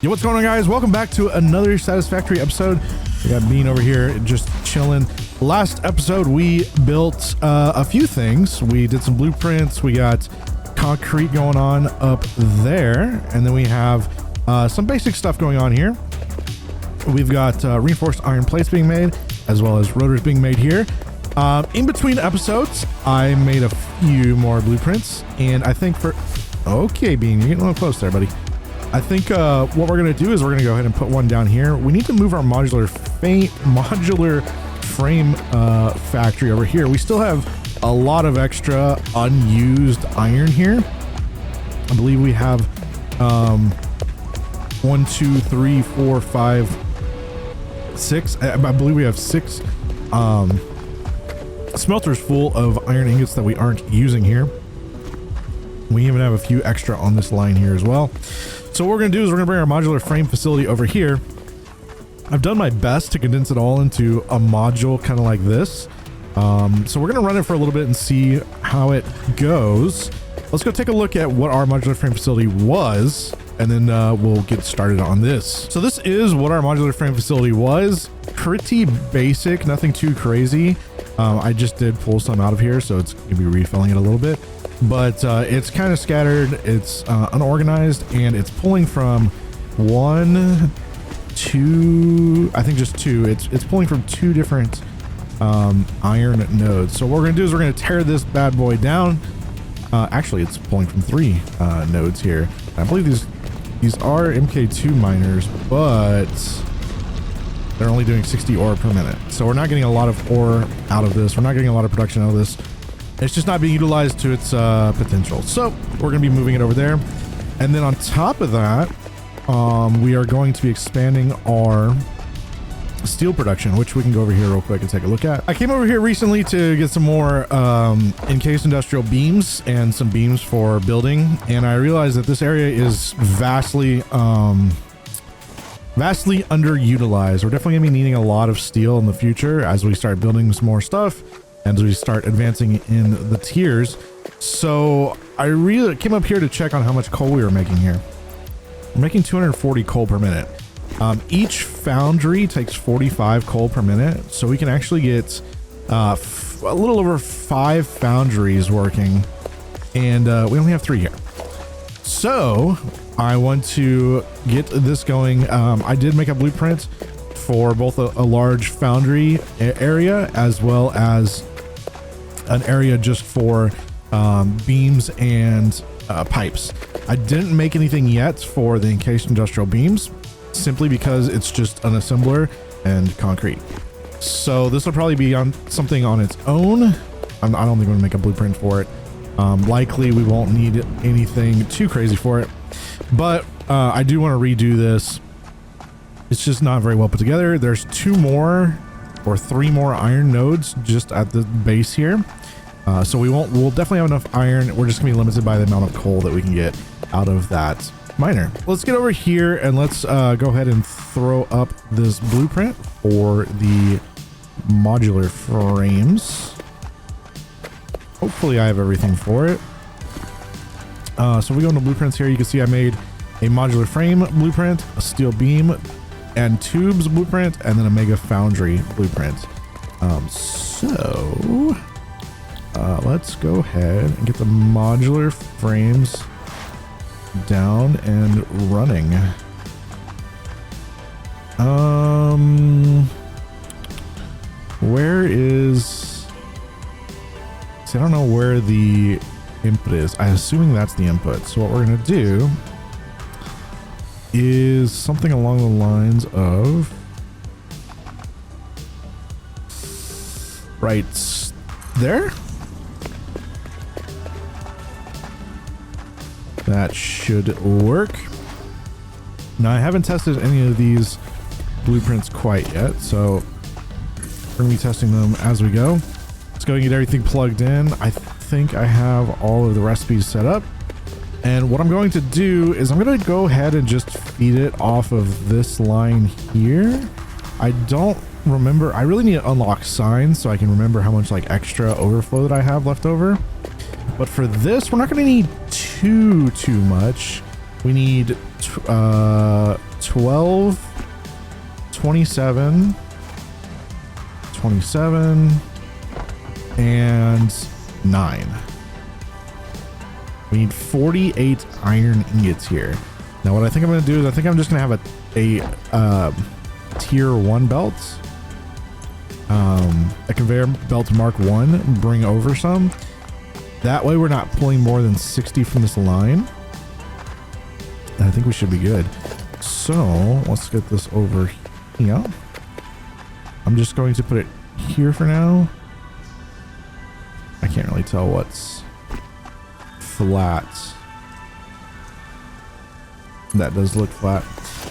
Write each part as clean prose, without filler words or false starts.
Yo, what's going on, guys? Welcome back to another Satisfactory episode. We got Bean over here just chilling. Last episode we built a few things. We did some blueprints. We got concrete going on up there, and then we have some basic stuff going on here. We've got reinforced iron plates being made, as well as rotors being made here. In between episodes, I made a few more blueprints, and I think okay, Bean, you're getting a little close there, buddy. I think what we're going to do is we're going to go ahead and put one down here. We need to move our modular frame factory over here. We still have a lot of extra unused iron here. I believe we have 1, 2, 3, 4, 5, 6. I believe we have 6 smelters full of iron ingots that we aren't using here. We even have a few extra on this line here as well. So what we're going to do is we're going to bring our modular frame facility over here. I've done my best to condense it all into a module kind of like this. So we're going to run it for a little bit and see how it goes. Let's go take a look at what our modular frame facility was, and then we'll get started on this. So this is what our modular frame facility was. Pretty basic, nothing too crazy. I just did pull some out of here, so it's going to be refilling it a little bit. But it's kind of scattered, it's unorganized, and it's pulling from 1, 2, I think just 2. It's pulling from 2 different iron nodes. So what we're going to do is we're going to tear this bad boy down. Actually, it's pulling from 3 nodes here. I believe these are MK2 miners, but they're only doing 60 ore per minute. So we're not getting a lot of ore out of this. We're not getting a lot of production out of this. It's just not being utilized to its potential. So we're going to be moving it over there. And then on top of that, we are going to be expanding our steel production, which we can go over here real quick and take a look at. I came over here recently to get some more encased industrial beams and some beams for building. And I realized that this area is vastly underutilized. We're definitely going to be needing a lot of steel in the future as we start building some more stuff and as we start advancing in the tiers. So I really came up here to check on how much coal we were making here. We're making 240 coal per minute. Each foundry takes 45 coal per minute, so we can actually get a little over 5 foundries working, and we only have 3 here. So I want to get this going. I did make a blueprint for both a large foundry area as well as an area just for beams and pipes. I didn't make anything yet for the encased industrial beams, simply because it's just an assembler and concrete. So this will probably be on something on its own. I don't think I'm going to make a blueprint for it. Likely we won't need anything too crazy for it, but I do want to redo this. It's just not very well put together. There's 2 more or 3 more iron nodes just at the base here. So we'll definitely have enough iron. We're just gonna be limited by the amount of coal that we can get out of that miner. Let's get over here and let's go ahead and throw up this blueprint for the modular frames. Hopefully I have everything for it. So we go into blueprints here. You can see I made a modular frame blueprint, a steel beam and tubes blueprint, and then a mega foundry blueprint. Let's go ahead and get the modular frames down and running. Where is... See, I don't know where the input is. I'm assuming that's the input. So what we're going to do is something along the lines of right there. That should work. Now I haven't tested any of these blueprints quite yet, so we're gonna be testing them as we go. Let's go and get everything plugged in. I think I have all of the recipes set up. And what I'm going to do is I'm going to go ahead and just feed it off of this line here. I don't remember. I really need to unlock signs so I can remember how much like extra overflow that I have left over. But for this, we're not going to need too much. We need 12, 27, 27, and 9. We need 48 iron ingots here. Now what I think I'm going to do is I think I'm just going to have a tier 1 belt. A conveyor belt Mark 1, bring over some. That way we're not pulling more than 60 from this line. And I think we should be good. So let's get this over here. I'm just going to put it here for now. I can't really tell what's flat. That does look flat.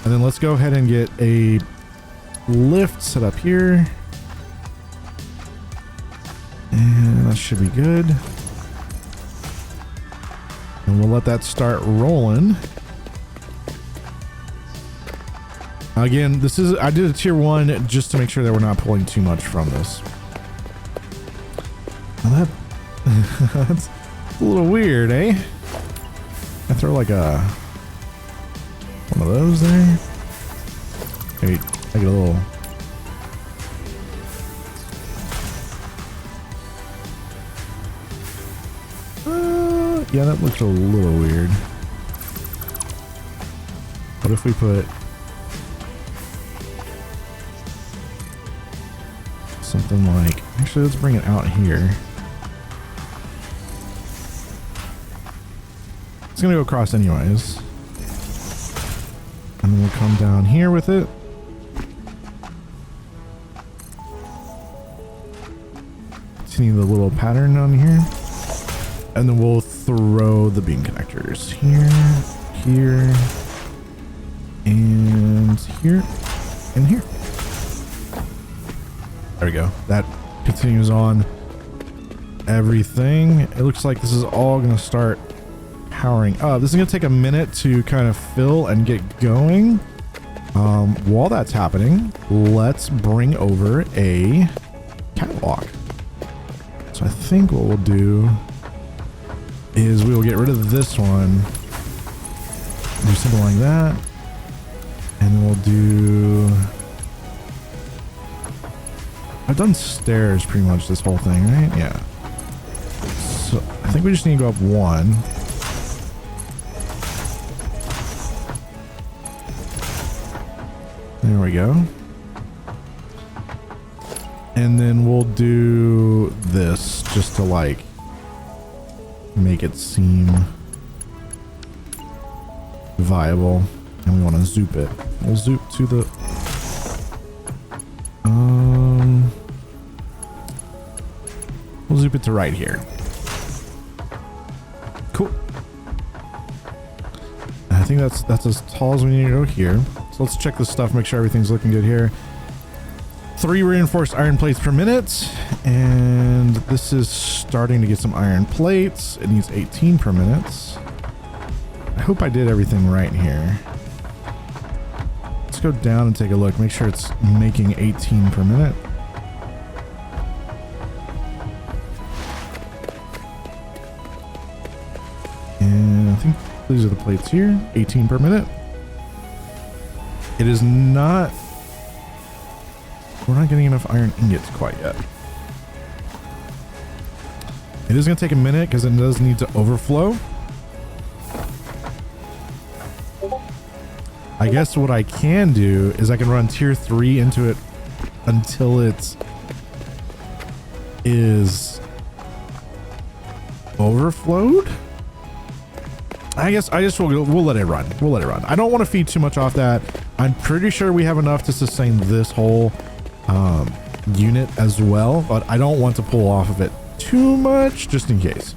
And then let's go ahead and get a lift set up here. And that should be good. And we'll let that start rolling. Again, this is, I did a tier 1 just to make sure that we're not pulling too much from this. Well, that's a little weird, eh? I throw like a one of those there. Maybe make it a little. Yeah, that looks a little weird. What if we put something like, actually let's bring it out here. It's gonna go across anyways. And then we'll come down here with it. Continue the little pattern on here. And then we'll throw the beam connectors here, here, and here, and here. There we go. That continues on everything. It looks like this is all going to start powering up. This is going to take a minute to kind of fill and get going. While that's happening, let's bring over a catwalk. So I think what we'll do is we will get rid of this one, do something like that, and then we'll do, I've done stairs pretty much this whole thing, right? Yeah. So I think we just need to go up 1. There we go. And then we'll do this just to like make it seem viable, and we want to zoop it. We'll zoop to the we'll zoop it to right here. Cool. I think that's as tall as we need to go here. So let's check this stuff, make sure everything's looking good here. 3 reinforced iron plates per minute, and this is starting to get some iron plates. It needs 18 per minute. I hope I did everything right here. Let's go down and take a look, make sure it's making 18 per minute. And I think these are the plates here, 18 per minute. It is not, we're not getting enough iron ingots quite yet. It is going to take a minute because it does need to overflow. I guess what I can do is I can run tier 3 into it until it is overflowed. I guess we'll let it run. We'll let it run. I don't want to feed too much off that. I'm pretty sure we have enough to sustain this whole unit as well, but I don't want to pull off of it too much just in case.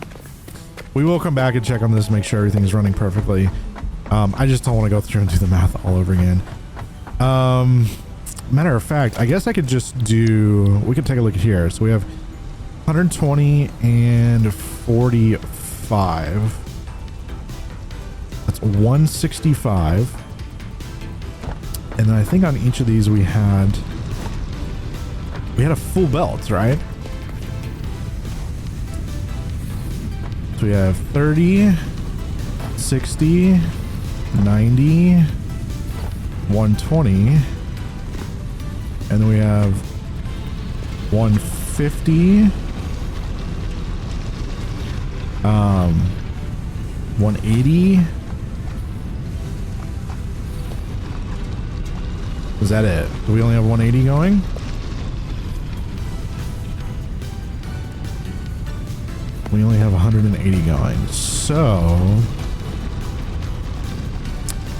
We will come back and check on this, make sure everything's running perfectly. I just don't want to go through and do the math all over again. Matter of fact, I guess I could just do, we could take a look at here. So we have 120 and 45. That's 165. And then I think on each of these we had a full belt, right? So we have 30, 60, 90, 120, and then we have 150, 180. Is that it? Do we only have 180 going? We only have 180 going, so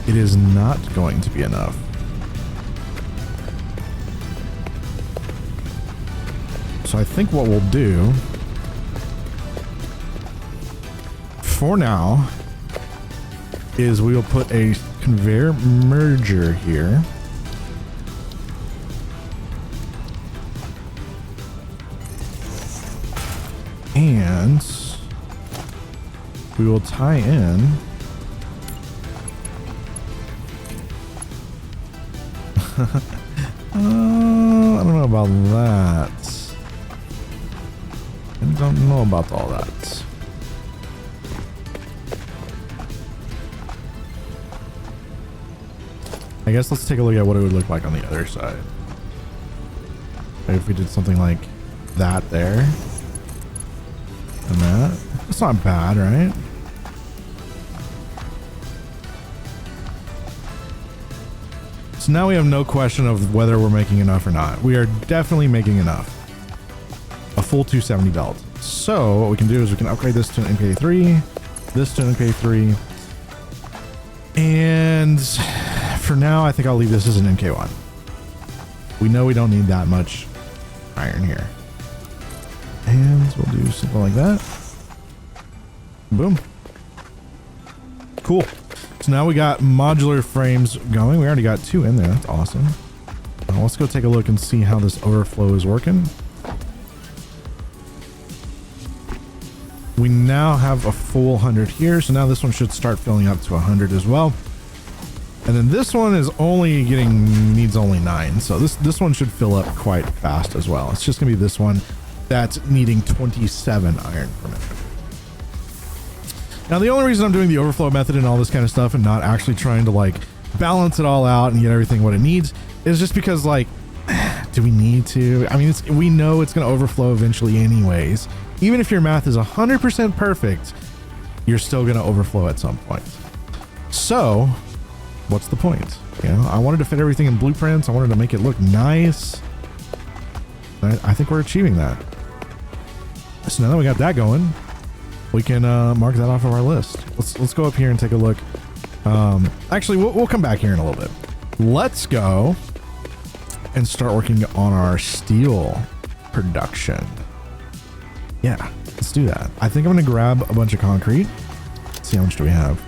it is not going to be enough. So I think what we'll do for now is we will put a conveyor merger here. And we will tie in I don't know about that. I don't know about all that. I guess let's take a look at what it would look like on the other side. Maybe if we did something like that there. And that. It's not bad, right? So now we have no question of whether we're making enough or not. We are definitely making enough. A full 270 belt. So what we can do is we can upgrade this to an MK3, this to an MK3, and for now I think I'll leave this as an MK1. We know we don't need that much iron here. And we'll do something like that. Boom. Cool. So now we got modular frames going. We already got 2 in there. That's awesome. Let's go take a look and see how this overflow is working. We now have a full 100 here. So now this one should start filling up to 100 as well. And then this one is only needs only 9. So this one should fill up quite fast as well. It's just gonna be this one that's needing 27 iron per minute. Now the only reason I'm doing the overflow method and all this kind of stuff and not actually trying to like balance it all out and get everything what it needs is just because, like, do we need to? I mean, we know it's going to overflow eventually anyways. Even if your math is 100% perfect, you're still going to overflow at some point. So what's the point? You know, I wanted to fit everything in blueprints. I wanted to make it look nice. I think we're achieving that. So now that we got that going, we can mark that off of our list. Let's go up here and take a look. Actually, we'll come back here in a little bit. Let's go and start working on our steel production. Yeah, let's do that. I think I'm gonna grab a bunch of concrete. Let's see, how much do we have?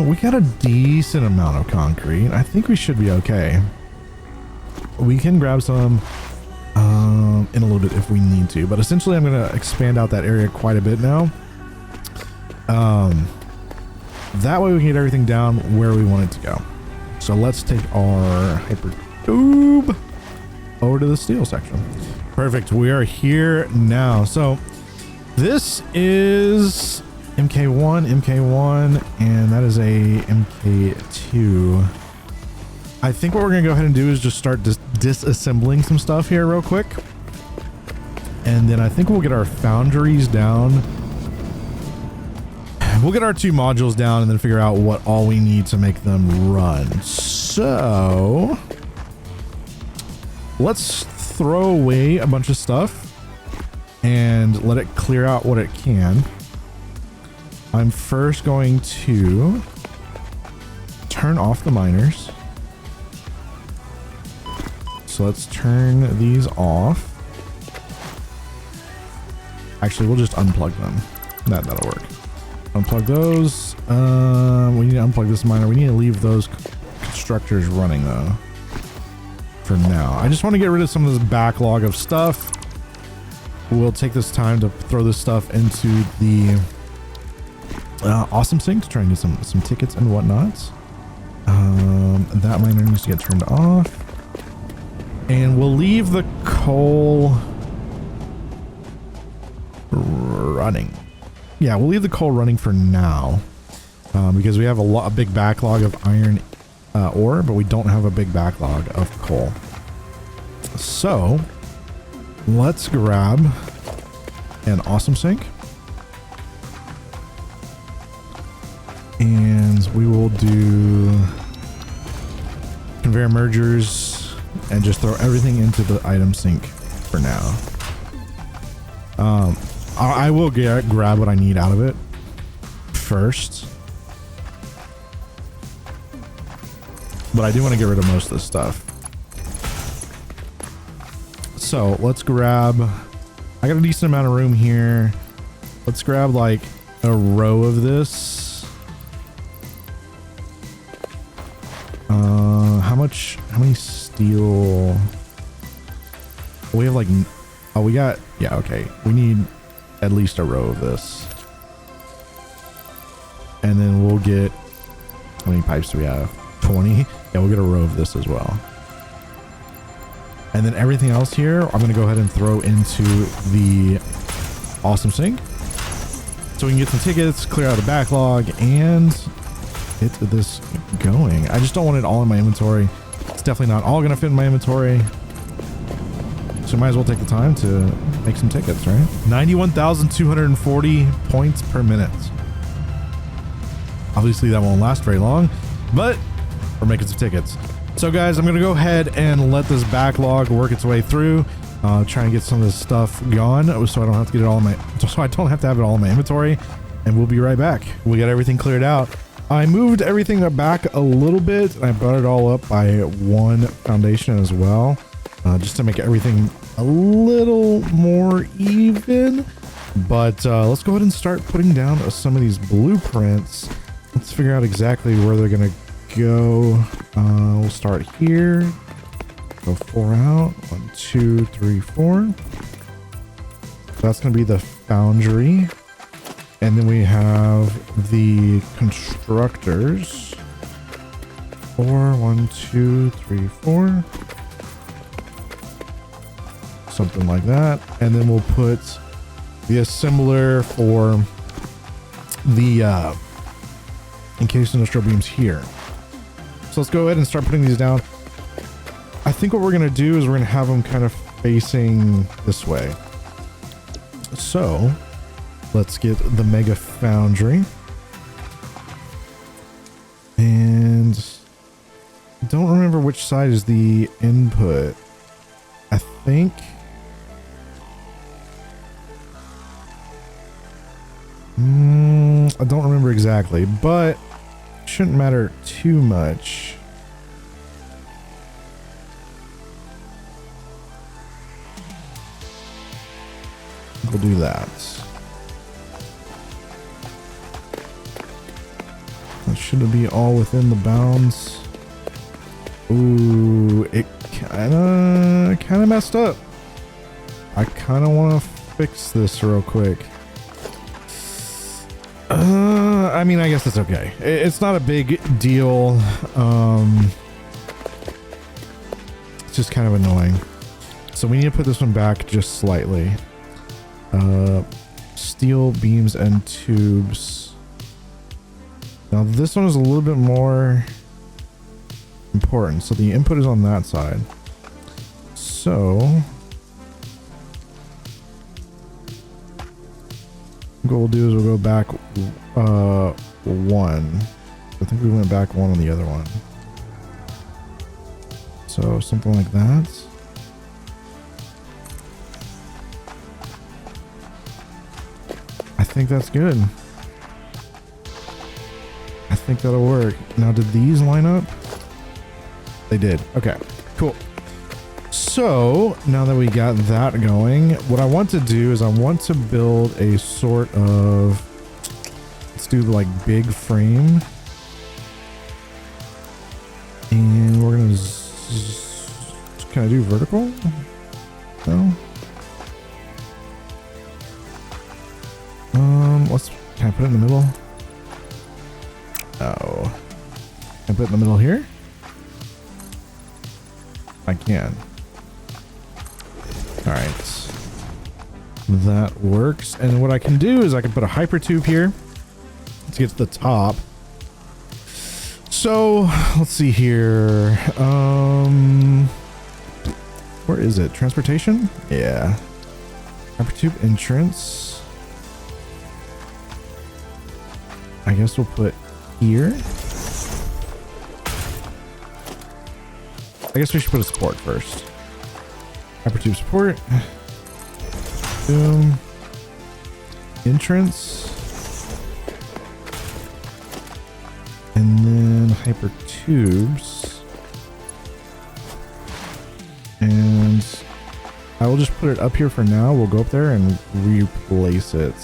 We got a decent amount of concrete. I think we should be okay. We can grab some in a little bit if we need to, but essentially I'm going to expand out that area quite a bit now. That way we can get everything down where we want it to go. So let's take our hyper tube over to the steel section. Perfect. We are here now. So this is MK1, and that is a MK2. I think what we're going to go ahead and do is just start disassembling some stuff here real quick. And then I think we'll get our foundries down. We'll get our 2 modules down and then figure out what all we need to make them run. So let's throw away a bunch of stuff and let it clear out what it can. I'm first going to turn off the miners. So let's turn these off. Actually, we'll just unplug them. That'll work. Unplug those. We need to unplug this miner. We need to leave those constructors running though. For now. I just want to get rid of some of this backlog of stuff. We'll take this time to throw this stuff into the awesome sync to try and get some tickets and whatnot. That miner needs to get turned off. And we'll leave the coal running. Yeah, we'll leave the coal running for now. because we have a big backlog of iron ore, but we don't have a big backlog of coal. So let's grab an awesome sink, and we will do conveyor mergers and just throw everything into the item sink for now. I will grab what I need out of it first, but I do want to get rid of most of this stuff. So let's grab, I got a decent amount of room here. Let's grab like a row of this. How many steel? We have like, oh, we got, yeah, okay. We need at least a row of this. And then we'll get, how many pipes do we have? 20? Yeah, we'll get a row of this as well. And then everything else here, I'm going to go ahead and throw into the awesome sink, so we can get some tickets, clear out the backlog, and get this going. I just don't want it all in my inventory. It's definitely not all going to fit in my inventory. So might as well take the time to make some tickets, right? 91,240 points per minute. Obviously that won't last very long, but we're making some tickets. So guys, I'm going to go ahead and let this backlog work its way through. Try and get some of this stuff gone so I don't have to get it all in my, so I don't have to have it all in my inventory, and we'll be right back. We got everything cleared out. I moved everything back a little bit, and I brought it all up by one foundation as well, just to make everything a little more even. But let's go ahead and start putting down some of these blueprints. Let's figure out exactly where they're gonna go. We'll start here. Go 4 out. 1, 2, 3, 4. That's gonna be the foundry. And then we have the constructors. 4, 1, 2, 3, 4. Something like that. And then we'll put the assembler for the encased industrial beams here. So let's go ahead and start putting these down. I think what we're going to do is we're going to have them kind of facing this way. So let's get the mega foundry. And I don't remember which side is the input. I think I don't remember exactly, but shouldn't matter too much. We'll do that. That should be all within the bounds. Ooh, it kind of messed up. I kind of want to fix this real quick. I mean, I guess that's okay. It's not a big deal. It's just kind of annoying. So we need to put this one back just slightly. Steel beams and tubes. Now this one is a little bit more important. So the input is on that side. So what we'll do is we'll go back 1. I think we went back 1 on the other one. So something like that. I think that's good. I think that'll work. Now, did these line up? They did. Okay, cool. So now that we got that going, what I want to do is I want to build a sort of, let's do like big frame, and we're gonna can I do vertical? No. Can I put it in the middle? Oh, can I put it in the middle here? I can. All right, that works. And what I can do is I can put a hyper tube here to get to the top, So let's see here. Where is it? Transportation? Yeah. Hypertube entrance. I guess we'll put here. I guess we should put a support first. Hypertube support. Boom. Entrance. And then hypertubes. And I will just put it up here for now. We'll go up there and replace it.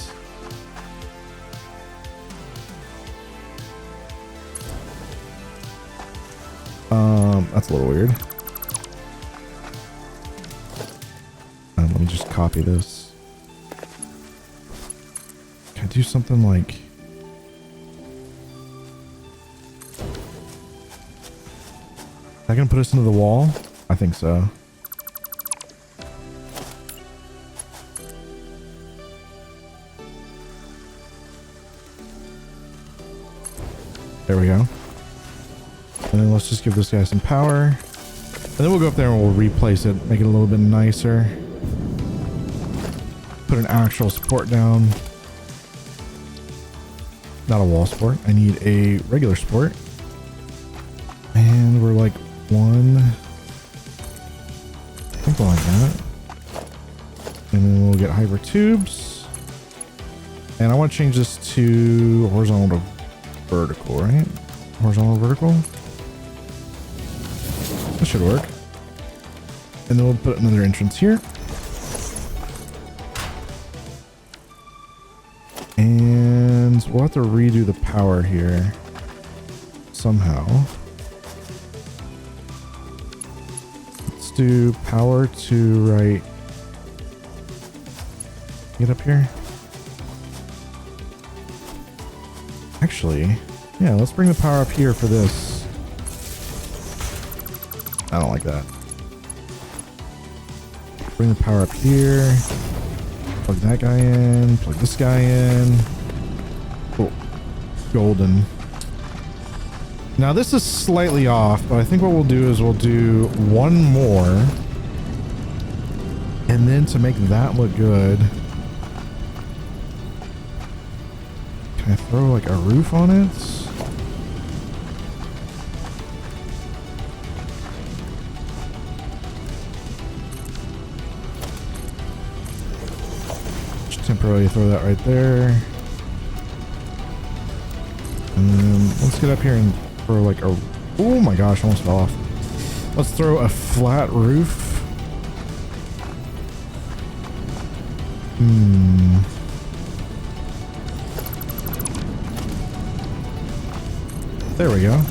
That's a little weird. Let me just copy this. Can I do something like... Is that gonna put us into the wall? I think so. There we go. And then let's just give this guy some power. And then we'll go up there and we'll replace it, make it a little bit nicer. Put an actual support down. Not a wall support. I need a regular support. And we're like something like that. And then we'll get hyper tubes. And I want to change this to horizontal to vertical, right? Horizontal, vertical. That should work. And then we'll put another entrance here. And we'll have to redo the power here somehow. Let's do power to right. Get up here. Actually, yeah, let's bring the power up here for this. I don't like that. Bring the power up here. Plug that guy in. Plug this guy in. Oh, golden. Now this is slightly off, but I think what we'll do is we'll do one more. And then to make that look good, can I throw like a roof on it? Temporarily throw that right there. And then let's get up here and throw like a... Oh my gosh, almost fell off. Let's throw a flat roof. There we go.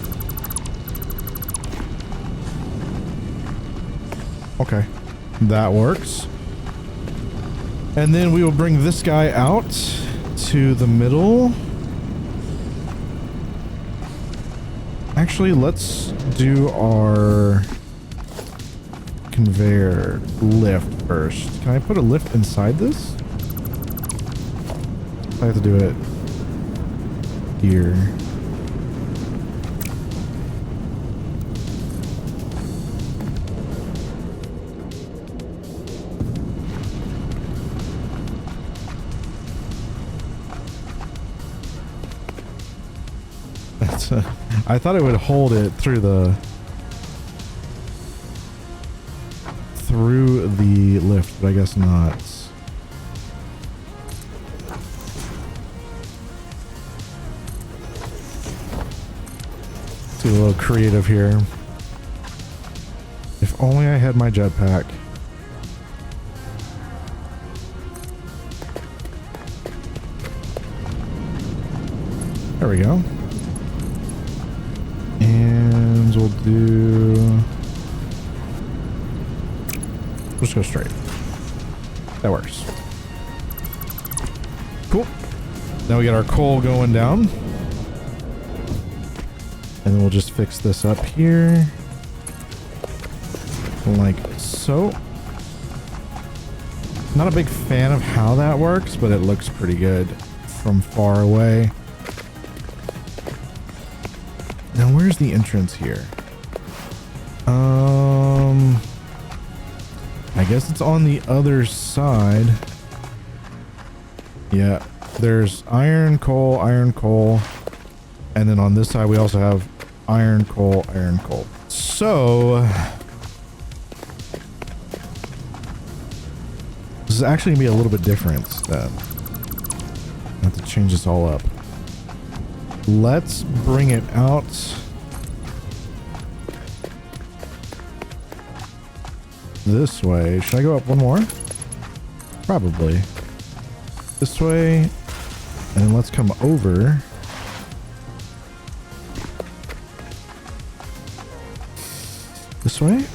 Okay, that works. And then we will bring this guy out to the middle. Actually, let's do our conveyor lift first. Can I put a lift inside this? I have to do it here. I thought it would hold it through the lift, but I guess not. Let's get a little creative here. If only I had my jetpack. There we go. And we'll do... Let's go straight. That works. Cool. Now we got our coal going down. And then we'll just fix this up here. Like so. Not a big fan of how that works, but it looks pretty good from far away. Now where's the entrance here? I guess it's on the other side. Yeah, there's iron, coal, and then on this side we also have iron, coal. So this is actually gonna be a little bit different then. I have to change this all up. Let's bring it out. This way. Should I go up one more? Probably. This way. And then let's come over. This way. Is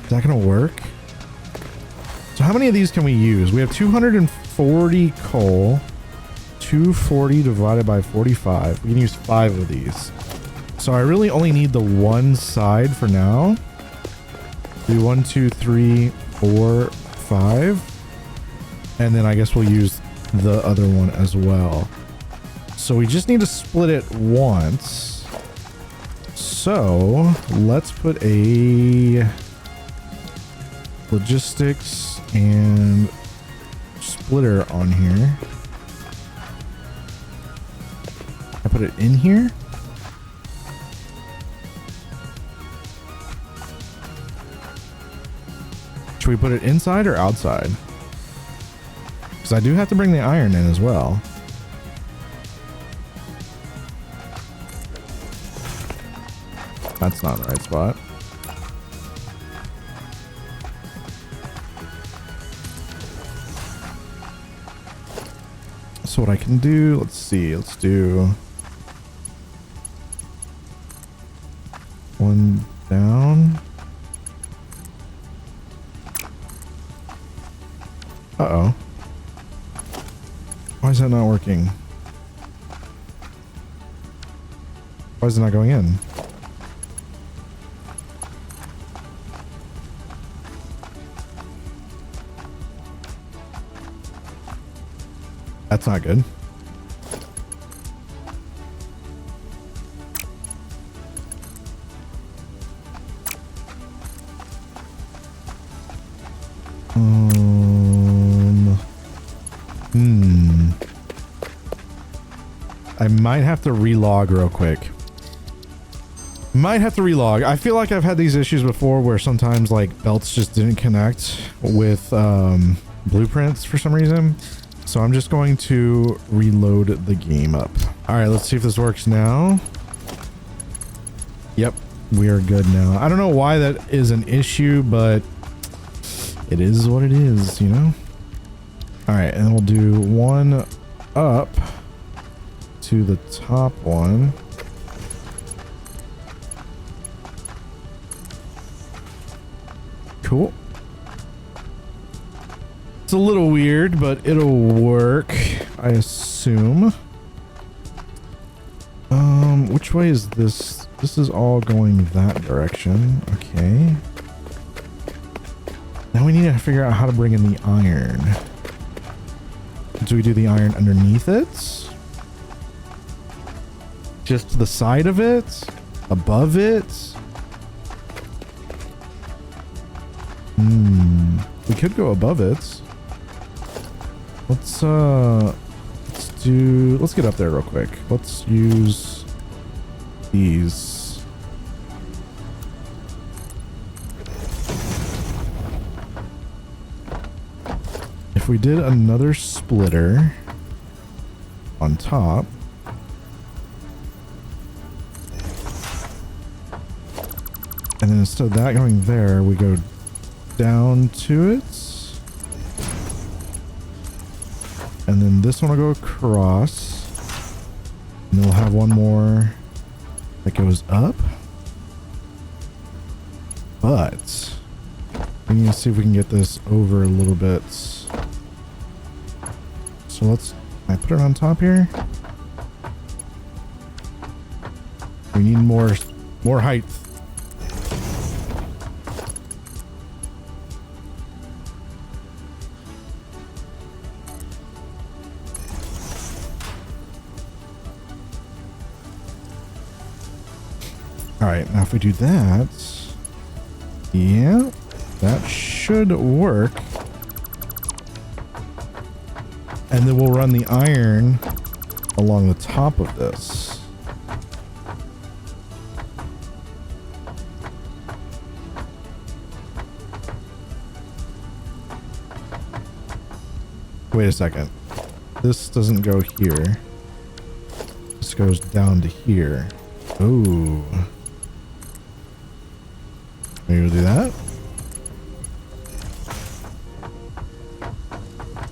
that gonna work? So how many of these can we use? We have 240 coal. 240 divided by 45. We can use 5 of these. So I really only need the one side for now. Do 1, 2, 3, 4, 5. And then I guess we'll use the other one as well. So we just need to split it once. So let's put a logistics and splitter on here. I put it in here. Should we put it inside or outside? Because I do have to bring the iron in as well. That's not the right spot. So what I can do, let's see, let's do one down. Uh-oh. Why is that not working? Why is it not going in? That's not good. I might have to relog real quick. I feel like I've had these issues before where sometimes like belts just didn't connect with blueprints for some reason. So I'm just going to reload the game up. All right, let's see if this works now. Yep, we are good now. I don't know why that is an issue, but it is what it is, you know? All right, and we'll do one up to the top one. Cool. It's a little weird, but it'll work, I assume. Which way is this? This is all going that direction. Okay. Now we need to figure out how to bring in the iron. Do we do the iron underneath it? Just to the side of it? Above it? We could go above it. Let's get up there real quick. Let's use these. If we did another splitter on top, and then instead of that going there, we go down to it. And then this one will go across. And then we'll have one more that goes up. But we need to see if we can get this over a little bit. So let's, can I put it on top here? We need more height. All right, now if we do that, yeah, that should work. And then we'll run the iron along the top of this. Wait a second. This doesn't go here. This goes down to here. Ooh. Maybe we'll do that.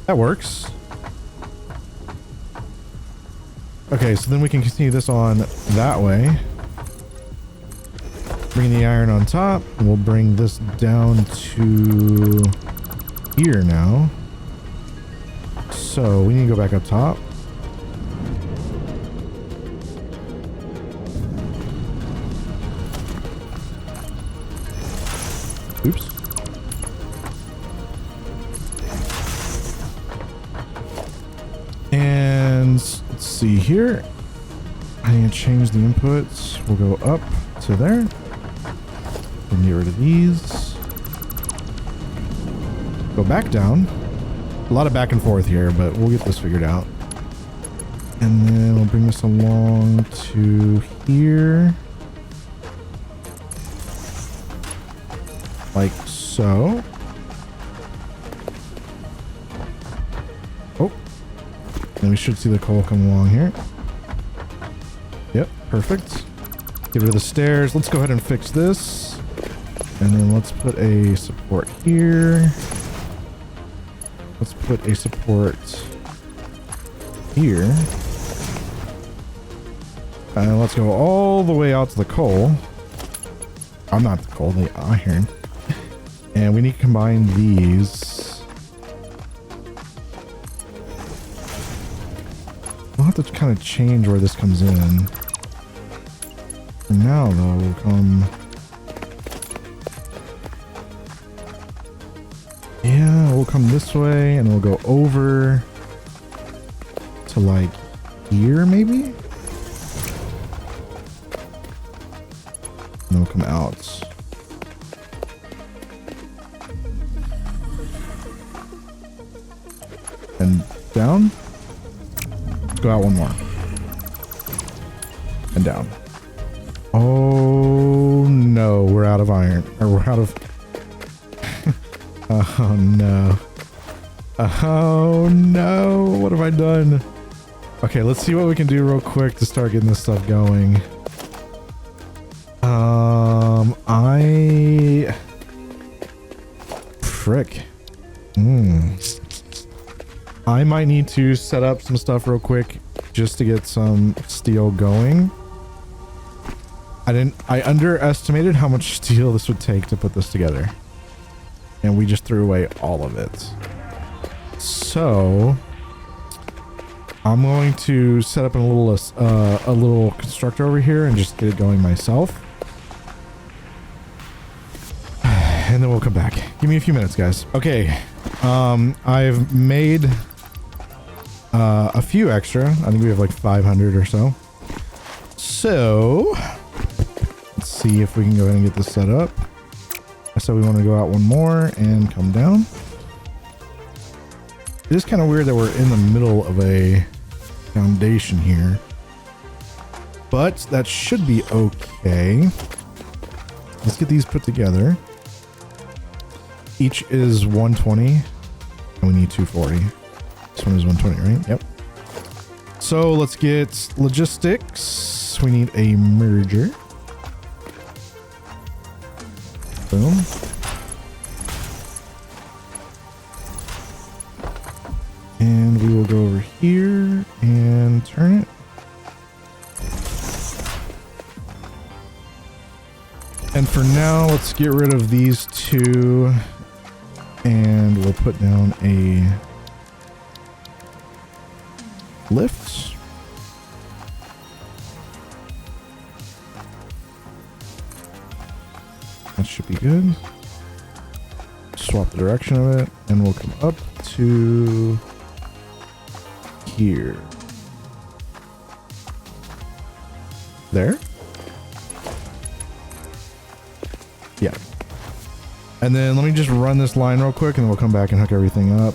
That works. Okay, so then we can continue this on that way. Bring the iron on top. We'll bring this down to here now. So we need to go back up top. Oops. And let's see here. I need to change the inputs. We'll go up to there. And get rid of these. Go back down. A lot of back and forth here, but we'll get this figured out. And then we'll bring this along to here. Like so. Oh. Then we should see the coal come along here. Yep, perfect. Get rid of the stairs. Let's go ahead and fix this. And then let's put a support here. Let's put a support here. And let's go all the way out to the coal. I'm not the coal, the iron. And we need to combine these. We'll have to kind of change where this comes in. For now, though, we'll come... Yeah, we'll come this way and we'll go over to like here, maybe? And then we'll come out. And down. Let's go out one more. And down. Oh no, we're out of iron. Or we're out of... Oh no. Oh no, what have I done? Okay, let's see what we can do real quick to start getting this stuff going. Frick. I might need to set up some stuff real quick just to get some steel going. I underestimated how much steel this would take to put this together. And we just threw away all of it. So I'm going to set up a little constructor over here and just get it going myself. And then we'll come back. Give me a few minutes, guys. Okay. I've made a few extra. I think we have like 500 or so. So let's see if we can go ahead and get this set up. So we want to go out one more and come down. It is kind of weird that we're in the middle of a foundation here, but that should be okay. Let's get these put together. Each is 120 and we need 240. This one is 120, right? Yep. So let's get logistics. We need a merger. Boom. And we will go over here and turn it. And for now, let's get rid of these two. And we'll put down a lift. That should be good. Swap the direction of it, and we'll come up to here. Yeah. And then let me just run this line real quick and then we'll come back and hook everything up.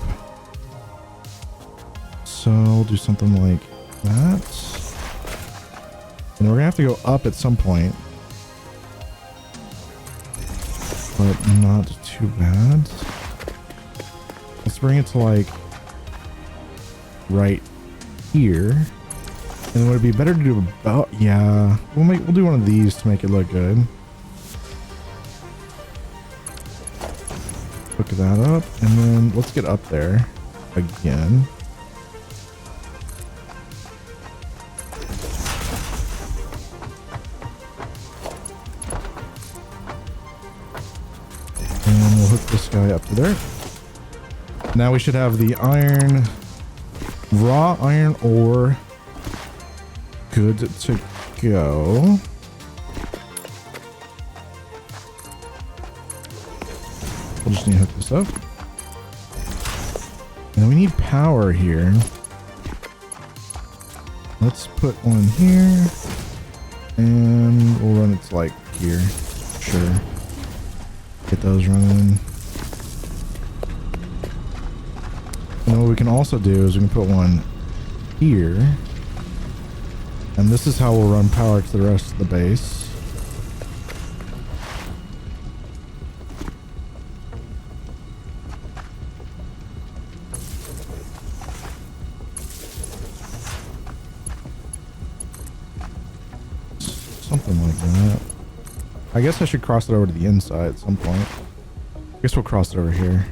So we'll do something like that. And we're gonna have to go up at some point. But not too bad. Let's bring it to like right here. And would it be better to do about, yeah, we'll do one of these to make it look good. Hook that up and then let's get up there again. And we'll hook this guy up to there. Now we should have the iron, raw iron ore, good to go. We'll just need to hook this up. And we need power here. Let's put one here. And we'll run it to like here. Sure. Get those running. And then what we can also do is we can put one here. And this is how we'll run power to the rest of the base. Something like that. I guess I should cross it over to the inside at some point. I guess we'll cross it over here.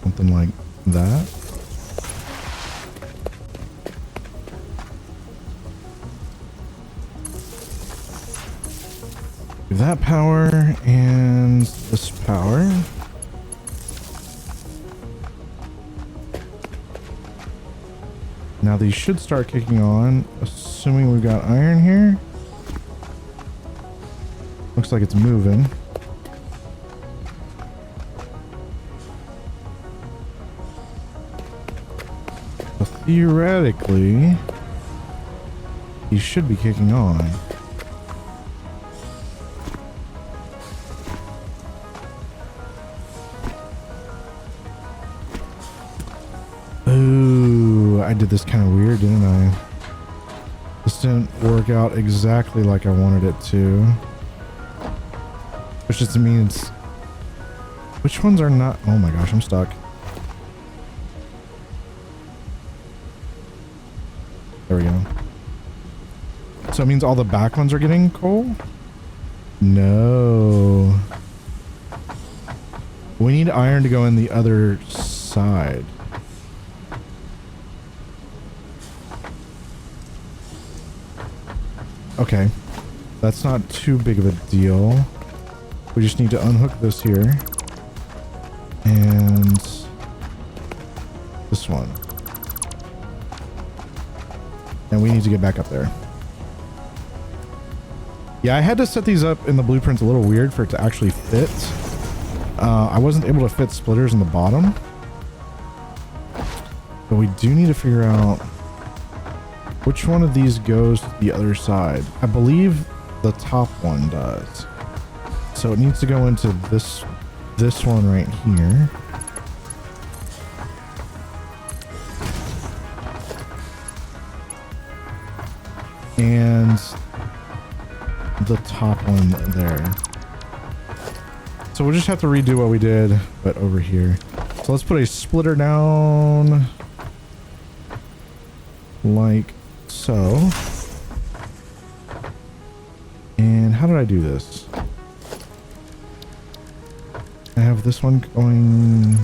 Something like that. Give that power and this power. Now these should start kicking on, assuming we've got iron here. Looks like it's moving. So theoretically, he should be kicking on. Ooh, I did this kind of weird, didn't I? This didn't work out exactly like I wanted it to. Which just means... Which ones are not... Oh my gosh, I'm stuck. There we go. So it means all the back ones are getting coal? No. We need iron to go in the other side. Okay, that's not too big of a deal. We just need to unhook this here. And this one. And we need to get back up there. Yeah, I had to set these up in the blueprints a little weird for it to actually fit. I wasn't able to fit splitters in the bottom. But we do need to figure out which one of these goes to the other side. I believe the top one does. So it needs to go into this one right here. And the top one there. So we'll just have to redo what we did, but over here. So let's put a splitter down like so. And how did I do this? I have this one going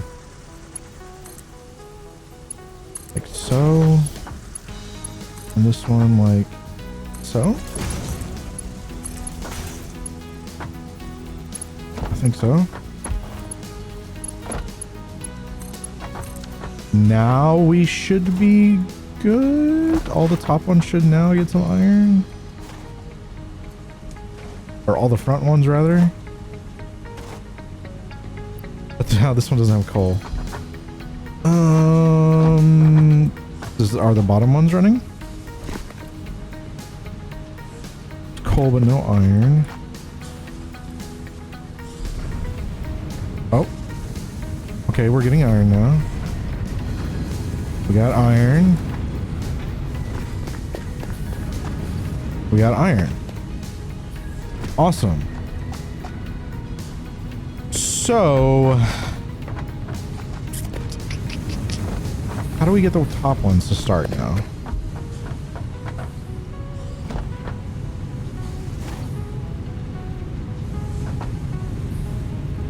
like so. And this one like so. I think so. Now we should be good. All the top ones should now get some iron. Or all the front ones, rather. But now this one doesn't have coal. Are the bottom ones running? coal but no iron. Oh. Okay, we're getting iron now. We got iron. We got iron. Awesome. So, how do we get the top ones to start now?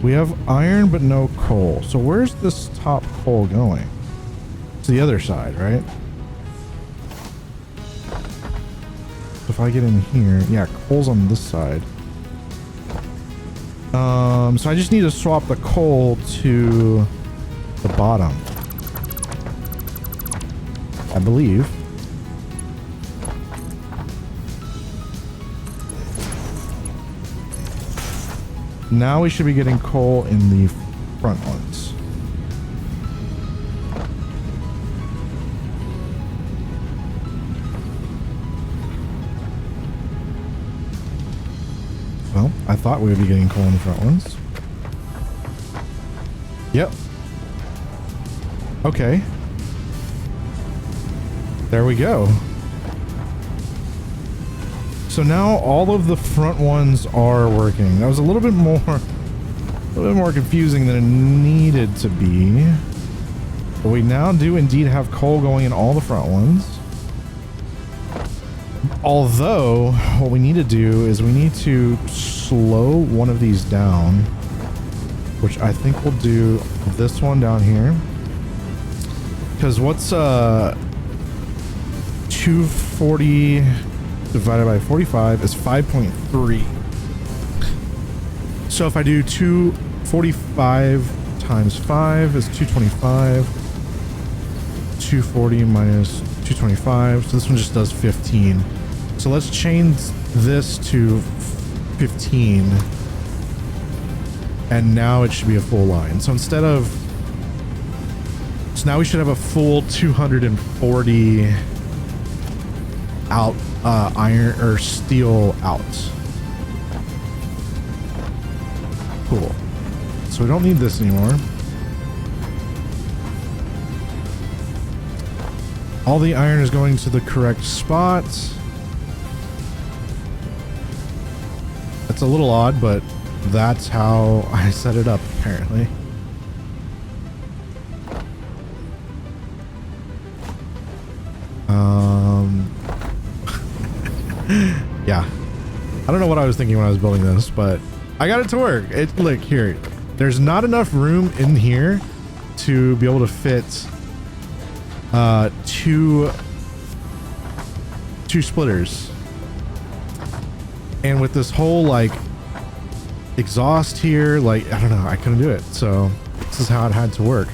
We have iron but no coal. So where's this top coal going? To the other side, right? If I get in here, yeah, coal's on this side. So I just need to swap the coal to the bottom, I believe. Now we should be getting coal in the front ones. Well, I thought we would be getting coal in the front ones. Yep. Okay. There we go. So now all of the front ones are working. That was a little bit more confusing than it needed to be. But we now do indeed have coal going in all the front ones. Although, what we need to do is we need to slow one of these down, which I think we'll do this one down here. Because what's 240 divided by 45 is 5.3. So if I do 245 times 5 is 225. 240 minus 225. So this one just does 15. So let's change this to 15. And now it should be a full line. So instead of... So now we should have a full 240 out iron or steel out. Cool. So we don't need this anymore. All the iron is going to the correct spot. That's a little odd, but that's how I set it up, apparently. Yeah. I don't know what I was thinking when I was building this, but I got it to work. Look here. There's not enough room in here to be able to fit two splitters. And with this whole like exhaust here, like I don't know, I couldn't do it. So this is how it had to work.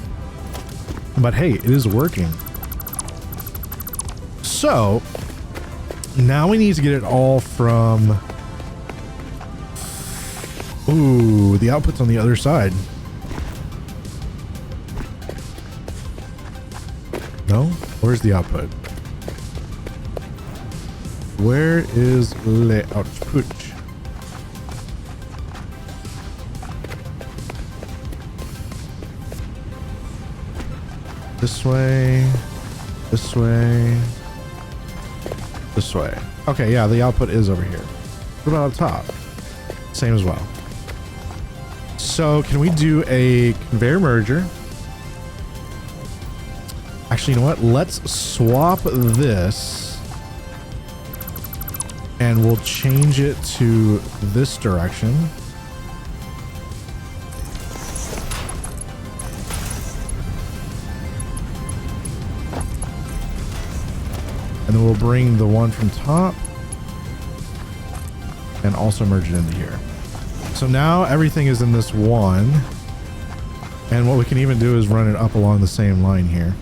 But hey, it is working. So now we need to get it all from... Ooh, the output's on the other side. No? Where's the output? Where is the output? This way. This way. This way. Okay, yeah, the output is over here. What about up top? Same as well. So can we do a conveyor merger? Actually, you know what? Let's swap this and we'll change it to this direction. And then we'll bring the one from top and also merge it into here. So now everything is in this one. And what we can even do is run it up along the same line here.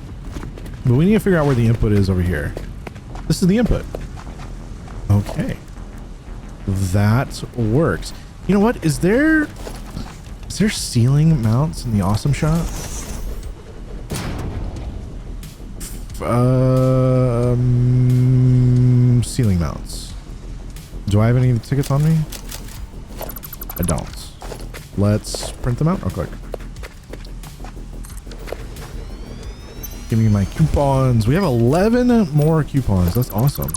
But we need to figure out where the input is over here. This is the input. Okay. That works. You know what? Is there ceiling mounts in the Awesome Shop? Ceiling mounts. Do I have any tickets on me? I don't. Let's print them out real quick. Give me my coupons. We have 11 more coupons. That's awesome.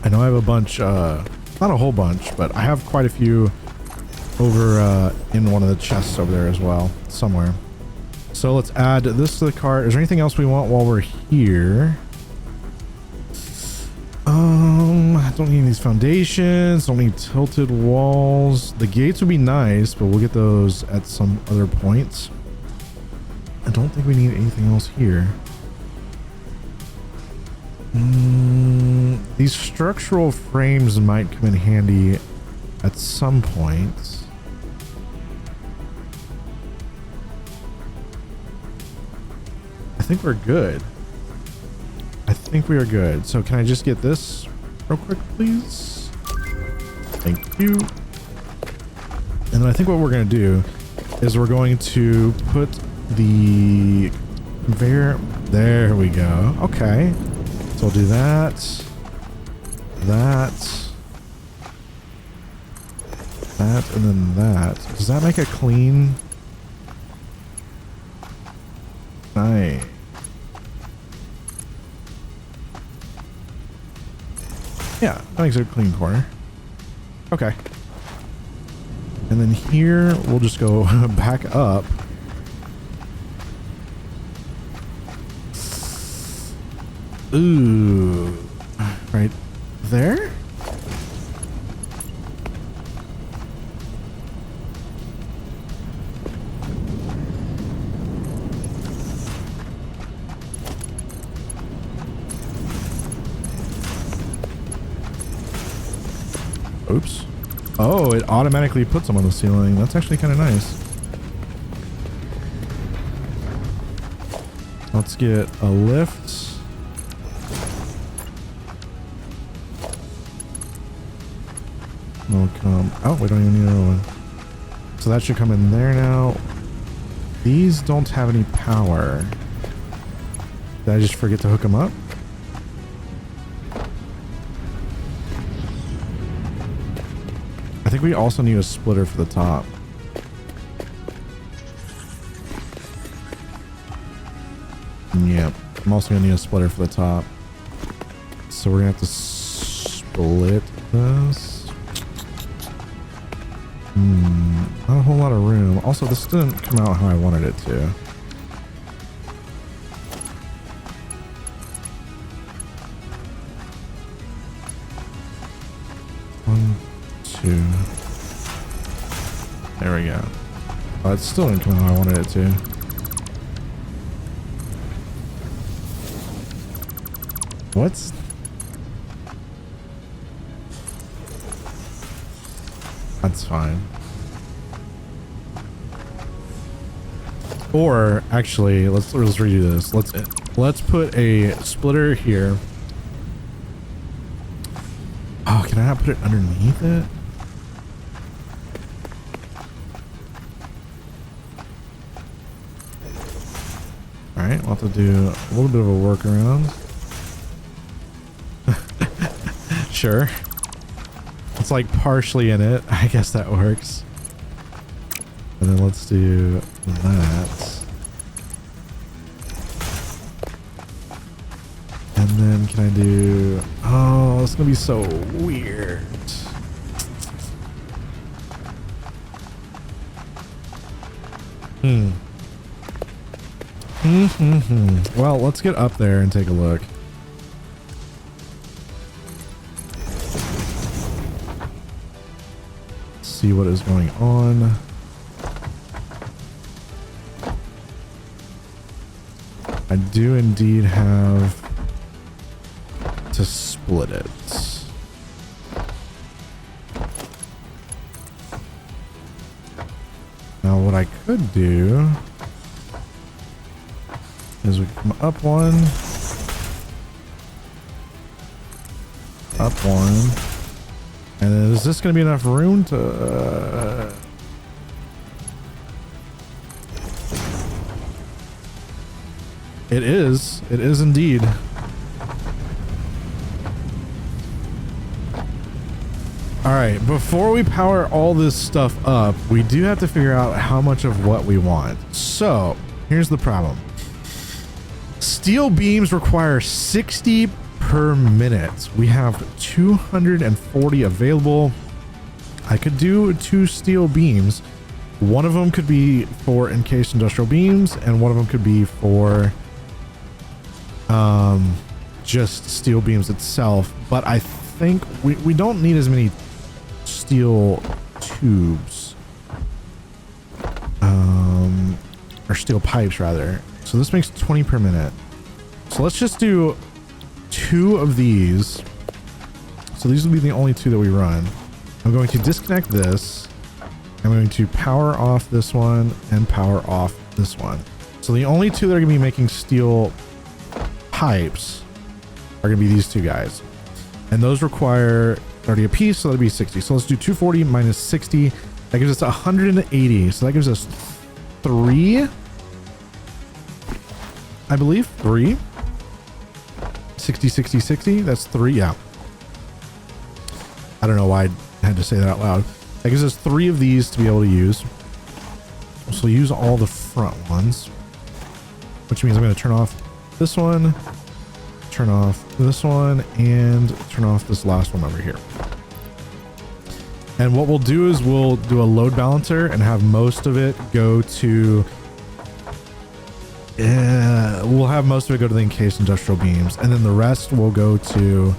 I know I have a bunch, not a whole bunch, but I have quite a few over in one of the chests over there as well, somewhere. So let's add this to the cart. Is there anything else we want while we're here? I don't need these foundations. Don't need tilted walls. The gates would be nice, but we'll get those at some other point. I don't think we need anything else here. These structural frames might come in handy at some point. I think we're good. I think we are good. So can I just get this real quick, please? Thank you. And then I think what we're going to do is we're going to put the conveyor. There we go. Okay. So we'll do that. That, and then that. Does that make a clean? Nice. Yeah, that makes a clean corner. Okay. And then here, we'll just go back up. Ooh. Right there? Oops. Oh, it automatically puts them on the ceiling. That's actually kind of nice. Let's get a lift. Will come. Oh, we don't even need another one. So that should come in there now. These don't have any power. Did I just forget to hook them up? I think we also need a splitter for the top. Yep. I'm also gonna need a splitter for the top. So we're gonna have to split this. Not a whole lot of room. Also, this didn't come out how I wanted it to. One, two. There we go. Oh, it still didn't come out how I wanted it to. What's... That's fine. Or actually, let's redo this. Let's put a splitter here. Oh, can I not put it underneath it? All right, we'll have to do a little bit of a workaround. Sure. It's like partially in it. I guess that works. And then let's do that. And then can I do... Oh, it's gonna be so weird. Well, let's get up there and take a look. See what is going on. I do indeed have to split it. Now what I could do is we come up one, and is this going to be enough room to... It is indeed. All right, before we power all this stuff up, we do have to figure out how much of what we want. So here's the problem. Steel beams require 60 per minute. We have 240 available. I could do 2 steel beams. One of them could be for encased industrial beams, and one of them could be for just steel beams itself. But I think we don't need as many steel tubes, or steel pipes rather. So this makes 20 per minute. So let's just do 2 of these. So these will be the only 2 that we run. I'm going to disconnect this. I'm going to power off this one and power off this one. So the only 2 that are going to be making steel pipes are going to be these 2 guys. And those require 30 a piece, so that'll be 60. So let's do 240 minus 60. That gives us 180. So that gives us 3, I believe. 3. 60, 60, 60. That's 3. Yeah. I don't know why I had to say that out loud. That gives us 3 of these to be able to use. So use all the front ones, which means I'm going to turn off this one, turn off this one, and turn off this last one over here. And what we'll do is we'll do a load balancer and have most of it go to we'll have most of it go to the encased industrial beams, and then the rest will go to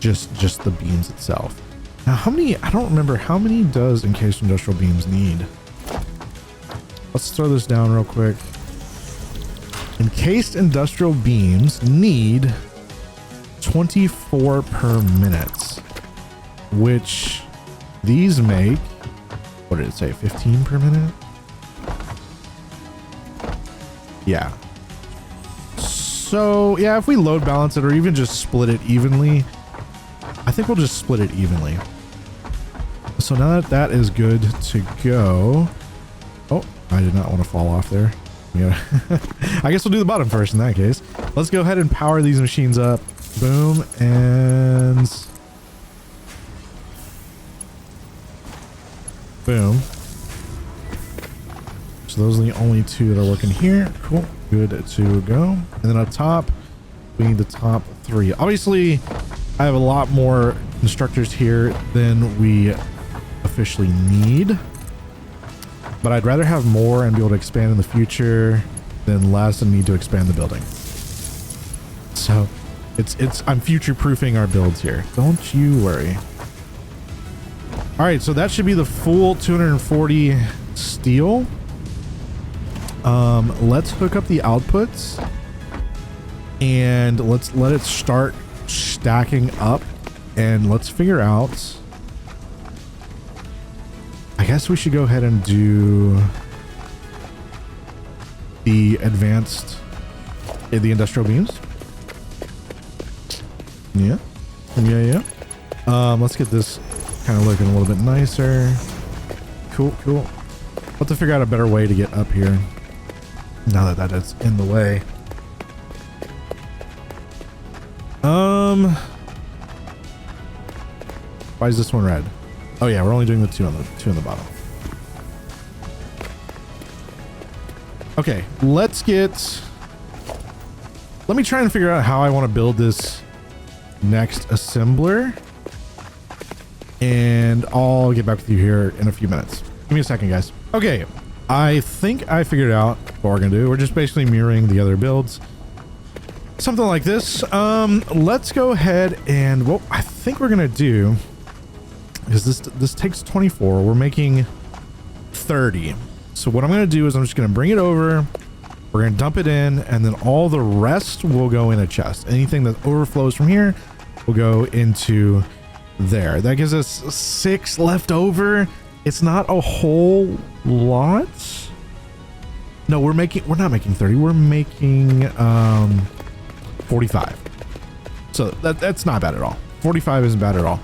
just the beams itself. Now, how many? I don't remember how many does encased industrial beams need. Let's throw this down real quick. Encased industrial beams need 24 per minute, which these make, what did it say, 15 per minute? Yeah. So yeah, if we load balance it or even just split it evenly, I think we'll just split it evenly. So now that that is good to go. Oh, I did not want to fall off there. Yeah. I guess we'll do the bottom first in that case. Let's go ahead and power these machines up. Boom, and boom. So those are the only 2 that are working here. Cool, good to go. And then up top, we need the top 3. Obviously, I have a lot more constructors here than we officially need, but I'd rather have more and be able to expand in the future than less and need to expand the building. So I'm future-proofing our builds here. Don't you worry. All right, so that should be the full 240 steel. Let's hook up the outputs and let's let it start stacking up, and let's figure out, I guess we should go ahead and do the advanced, the industrial beams. Yeah. Let's get this kind of looking a little bit nicer. Cool. We'll have to figure out a better way to get up here now that is in the way. Why is this one red? Oh yeah, we're only doing the 2 on the bottom. Okay, let me try and figure out how I want to build this next assembler, and I'll get back with you here in a few minutes. Give me a second, guys. Okay, I think I figured out what we're gonna do. We're just basically mirroring the other builds, something like this. Let's go ahead and what I think we're gonna do, because this takes 24, we're making 30. So what I'm gonna do is I'm just gonna bring it over, we're gonna dump it in, and then all the rest will go in a chest. Anything that overflows from here will go into there. That gives us 6 left over. It's not a whole lot. No, we're not making 30, we're making 45. So that's not bad at all. 45 isn't bad at all.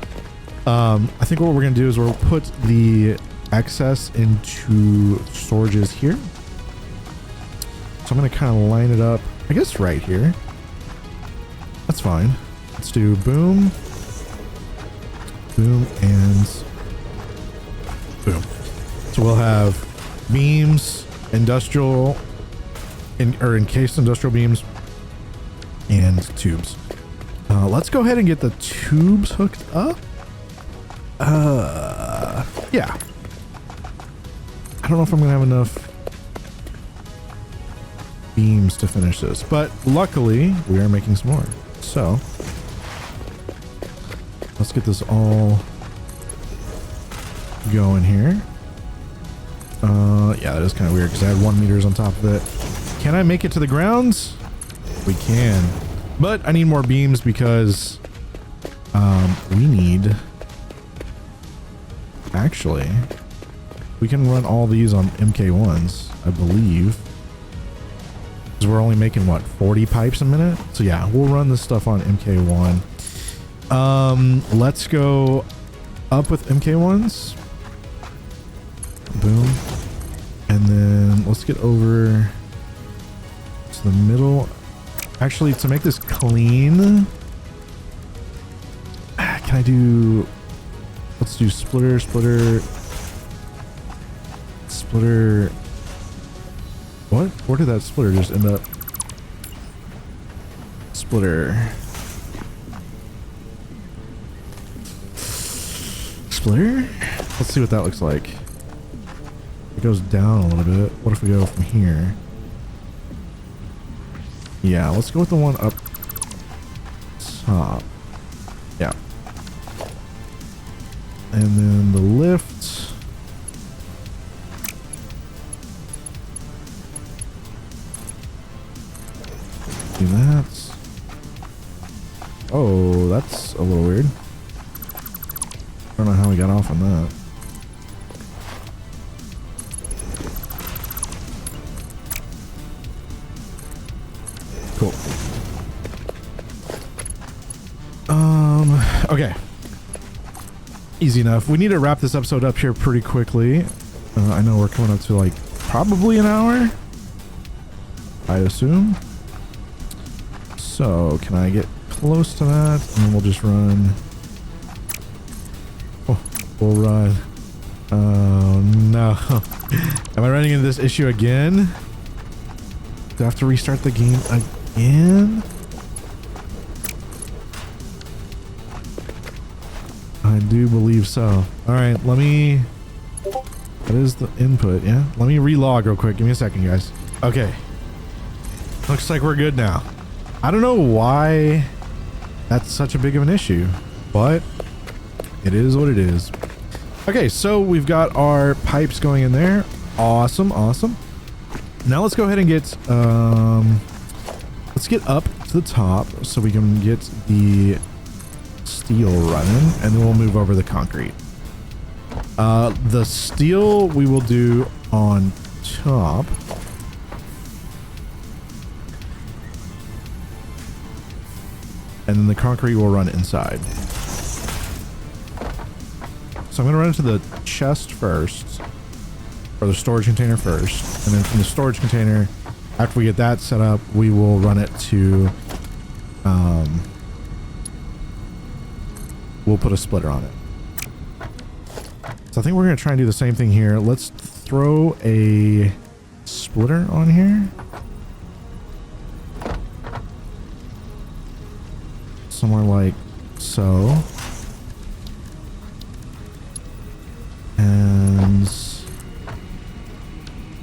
I think what we're gonna do is we'll put the excess into storages here. So I'm gonna kind of line it up, I guess right here. That's fine. Let's do boom, boom, and boom. So we'll have beams, industrial, encased industrial beams, and tubes. Let's go ahead and get the tubes hooked up. Yeah. I don't know if I'm gonna have enough beams to finish this, but luckily we are making some more. So let's get this all going here. Yeah, that is kind of weird because I had 1 meters on top of it. Can I make it to the grounds? We can, but I need more beams because we need, actually, we can run all these on MK1s, I believe. Because we're only making, what, 40 pipes a minute? So yeah, we'll run this stuff on MK1. Let's go up with MK1s. Boom. And then let's get over to the middle. Actually, to make this clean, can I do, let's do splitter, splitter, splitter. What? Where did that splitter just end up? Splitter. Splitter? Let's see what that looks like. It goes down a little bit. What if we go from here? Yeah, let's go with the one up top. Yeah. And then the lift. Do that. Oh, that's a little weird. I don't know how we got off on that. Cool. Okay. Easy enough. We need to wrap this episode up here pretty quickly. I know we're coming up to like probably an hour, I assume. So can I get close to that? And then we'll just run. Oh, we'll run. Oh no. Am I running into this issue again? Do I have to restart the game again? I do believe so. All right, let me, that is the input, yeah? Let me relog real quick. Give me a second, guys. Okay. Looks like we're good now. I don't know why that's such a big of an issue, but it is what it is. Okay, so we've got our pipes going in there. Awesome, awesome. Now let's go ahead and get, let's get up to the top so we can get the steel running, and then we'll move over the concrete. The steel we will do on top. And then the concrete will run inside. So I'm going to run into the chest first, or the storage container first. And then from the storage container, after we get that set up, we will run it to, we'll put a splitter on it. So I think we're going to try and do the same thing here. Let's throw a splitter on here. Somewhere like so. And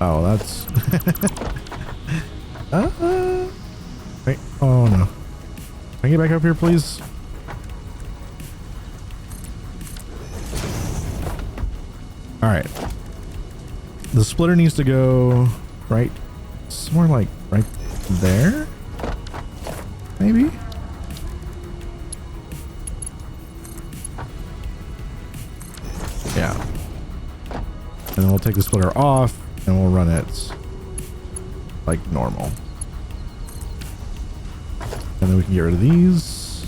oh, that's wait, oh no. Can I get back up here, please? All right. The splitter needs to go right somewhere like right there. Maybe. Yeah. And then we'll take the splitter off and we'll run it like normal. And then we can get rid of these.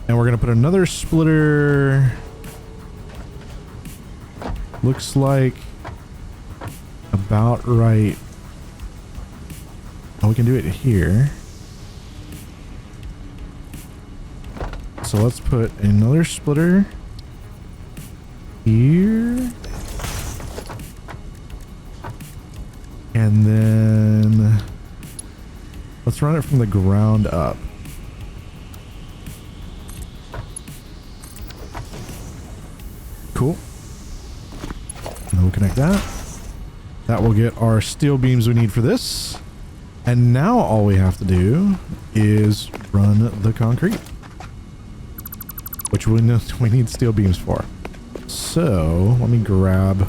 And we're going to put another splitter. Looks like about right. Oh, we can do it here. So let's put another splitter here. And then let's run it from the ground up. Cool. And we'll connect that. That will get our steel beams we need for this. And now all we have to do is run the concrete, which we need steel beams for. So let me grab.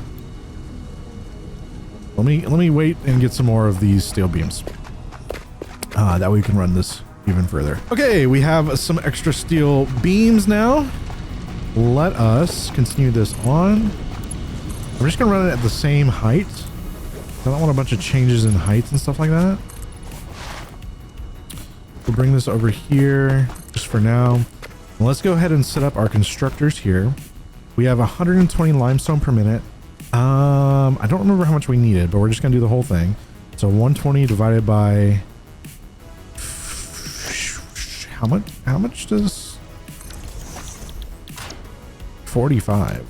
Let me wait and get some more of these steel beams. That way we can run this even further. Okay, we have some extra steel beams now. Let us continue this on. I'm just gonna run it at the same height. I don't want a bunch of changes in heights and stuff like that. We'll bring this over here just for now. Let's go ahead and set up our constructors here. We have 120 limestone per minute. I don't remember how much we needed, but we're just gonna do the whole thing. So 120 divided by how much does 45?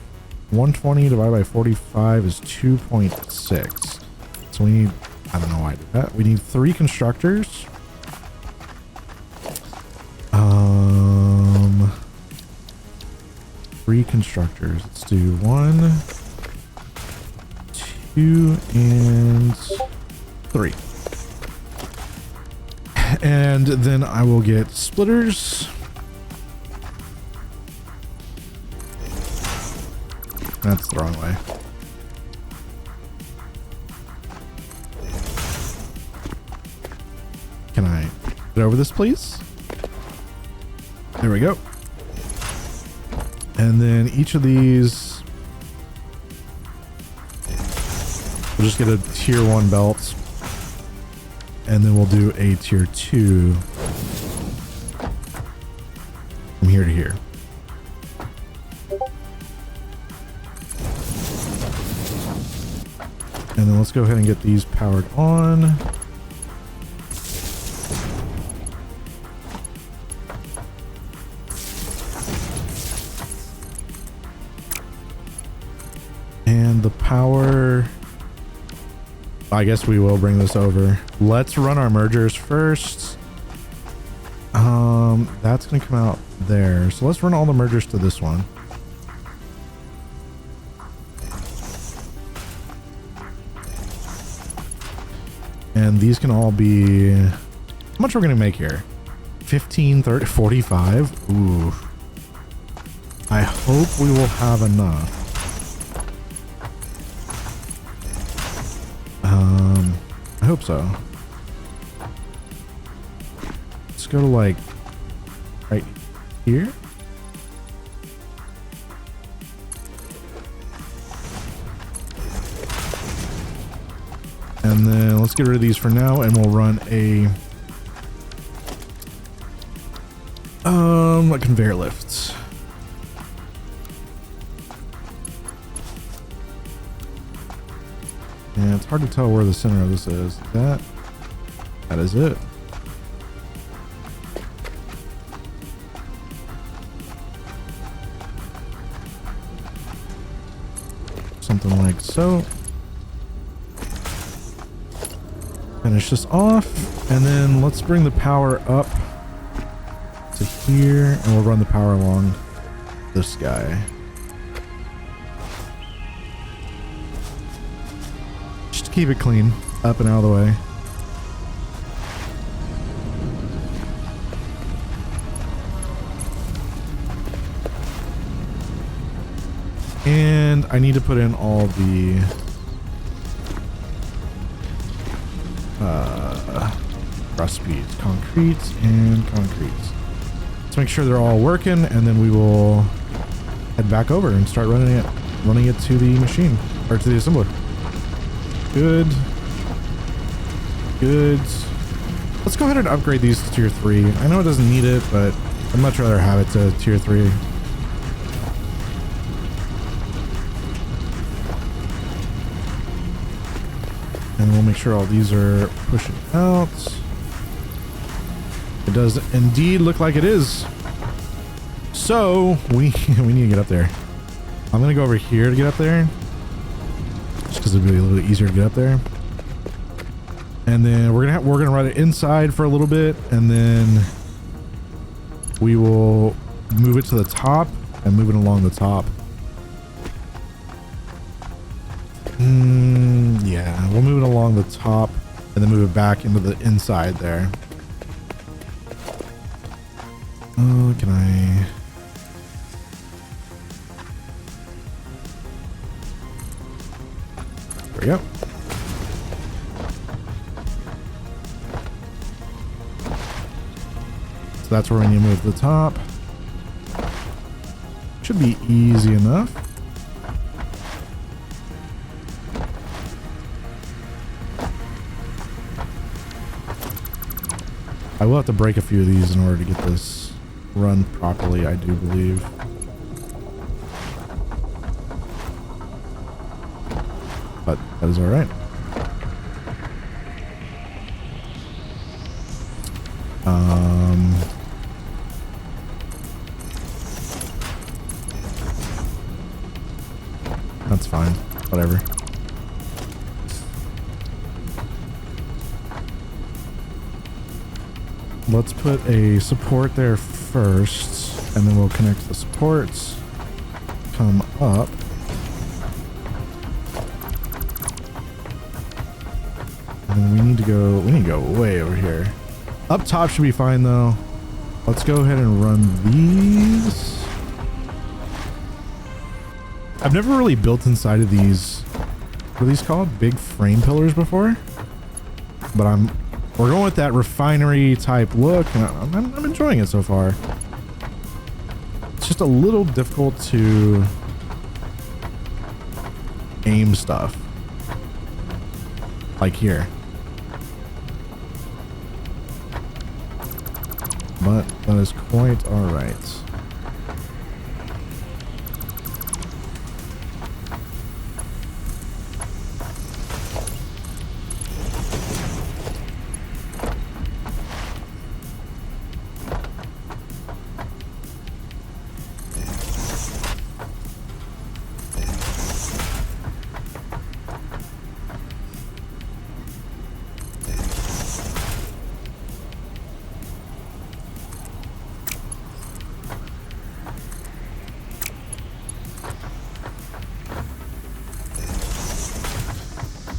120 divided by 45 is 2.6. So we need, I don't know why I did that. We need 3 constructors. 3 constructors. Let's do 1, 2, and 3. And then I will get splitters. That's the wrong way. Can I get over this, please? There we go. And then each of these, we'll just get a tier 1 belt. And then we'll do a tier 2 from here to here. And then let's go ahead and get these powered on. And the power, I guess we will bring this over. Let's run our mergers first. That's gonna come out there. So let's run all the mergers to this one. And these can all be, how much we're gonna make here? 15, 30, 45. Ooh. I hope we will have enough. I hope so. Let's go to like right here. And then let's get rid of these for now, and we'll run a conveyor lift. Yeah, it's hard to tell where the center of this is. That is it. Something like so. Finish this off, and then let's bring the power up to here, and we'll run the power along this guy. Just to keep it clean, up and out of the way. And I need to put in all the recipes, concrete and concrete. Let's make sure they're all working, and then we will head back over and start running it to the machine, or to the assembler. Good. Let's go ahead and upgrade these to tier 3. I know it doesn't need it, but I'd much rather have it to tier 3. And we'll make sure all these are pushing out. It does indeed look like it is. So we need to get up there. I'm gonna go over here to get up there, just because it'll be a little bit easier to get up there. And then we're gonna run it inside for a little bit, and then we will move it to the top and move it along the top. Yeah, we'll move it along the top and then move it back into the inside there. Oh, can I? There we go. So that's where we need to move to the top. Should be easy enough. I will have to break a few of these in order to get this run properly, I do believe. But that is all right. That's fine. Whatever. Let's put a support there first, and then we'll connect the supports. Come up. And then we need to go way over here. Up top should be fine though. Let's go ahead and run these. I've never really built inside of these, what are these called? Big frame pillars before. But we're going with that refinery type look, and I'm enjoying it so far. It's just a little difficult to aim stuff. Like here. But that is quite alright.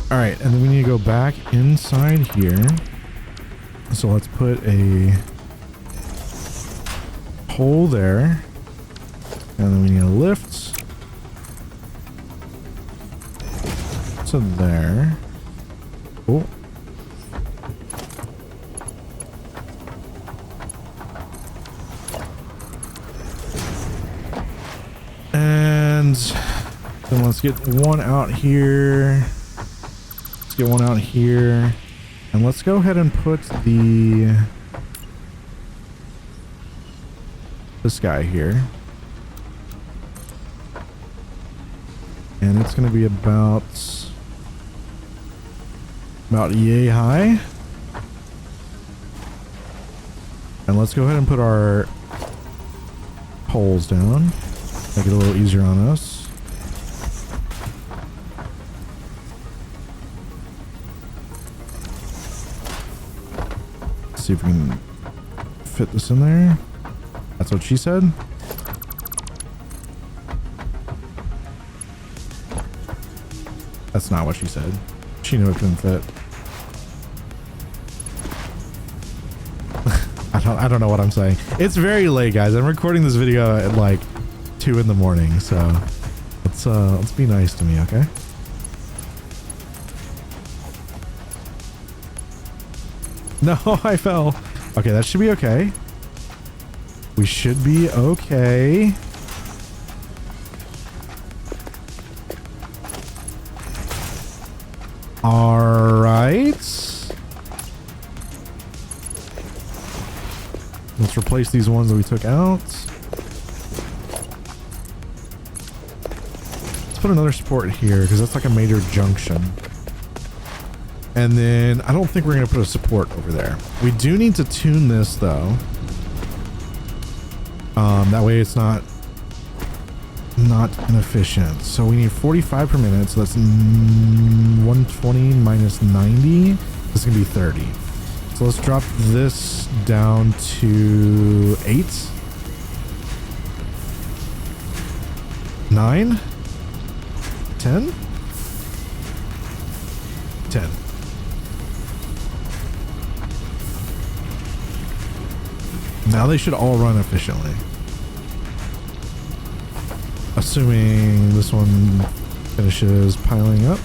All right, and then we need to go back inside here. So let's put a hole there, and then we need a lift to there. Oh. And then let's get one out here. Get one out here, and let's go ahead and put this guy here, and it's going to be about yay high. And let's go ahead and put our poles down, make it a little easier on us. See if we can fit this in there. That's what she said. That's not what she said. She knew it couldn't fit. I don't know what I'm saying. It's very late, guys. I'm recording this video at like 2 in the morning, so let's be nice to me, okay? No, I fell. Okay, that should be okay. We should be okay. All right. Let's replace these ones that we took out. Let's put another support here because that's like a major junction. And then I don't think we're going to put a support over there. We do need to tune this though. That way it's not inefficient. So we need 45 per minute. So that's 120 minus 90. This is gonna be 30. So let's drop this down to 8, 9, 10, 10. Now they should all run efficiently. Assuming this one finishes piling up.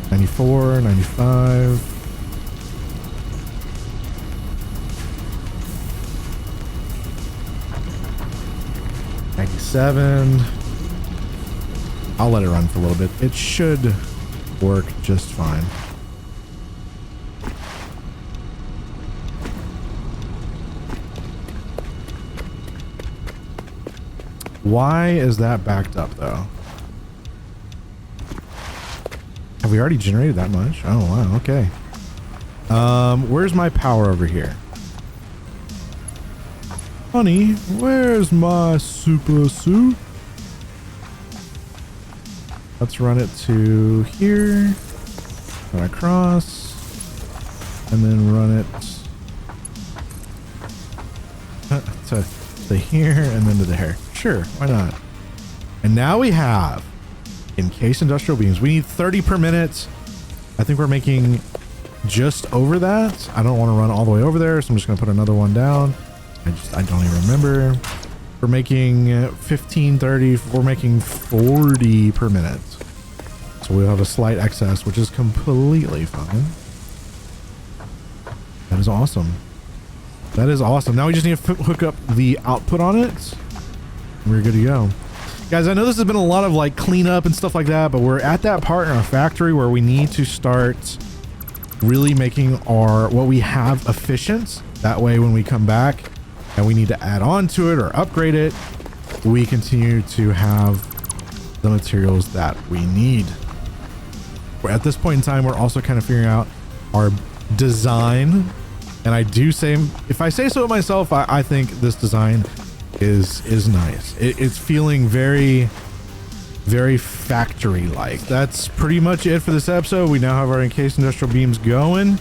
94, 95. $97. I'll let it run for a little bit. It should work just fine. Why is that backed up though? Have we already generated that much? Oh wow, okay. Where's my power over here? Honey, where's my super suit? Let's run it to here. Run across. And then run it to here and then to there. Sure, why not? And now we have encased industrial beams. We need 30 per minute. I think we're making just over that. I don't want to run all the way over there, so I'm just going to put another one down. I don't even remember. We're making 15, 30. We're making 40 per minute. So we'll have a slight excess, which is completely fine. That is awesome. That is awesome. Now we just need to hook up the output on it. We're good to go. Guys, I know this has been a lot of like cleanup and stuff like that, but we're at that part in our factory where we need to start really making what we have efficient. That way when we come back and we need to add on to it or upgrade it, we continue to have the materials that we need. At this point in time, we're also kind of figuring out our design. And I do say, if I say so myself, I think this design is nice. It's feeling very, very factory-like. That's pretty much it for this episode. We now have our encased industrial beams going.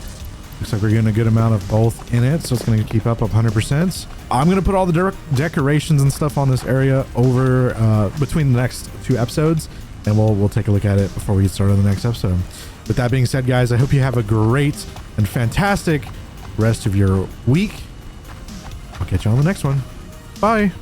Looks like we're getting a good amount of both in it, so it's going to keep up 100%. I'm going to put all the decorations and stuff on this area over between the next 2 episodes, and we'll take a look at it before we get started on the next episode. With that being said, guys, I hope you have a great and fantastic rest of your week. I'll catch you on the next one. Bye.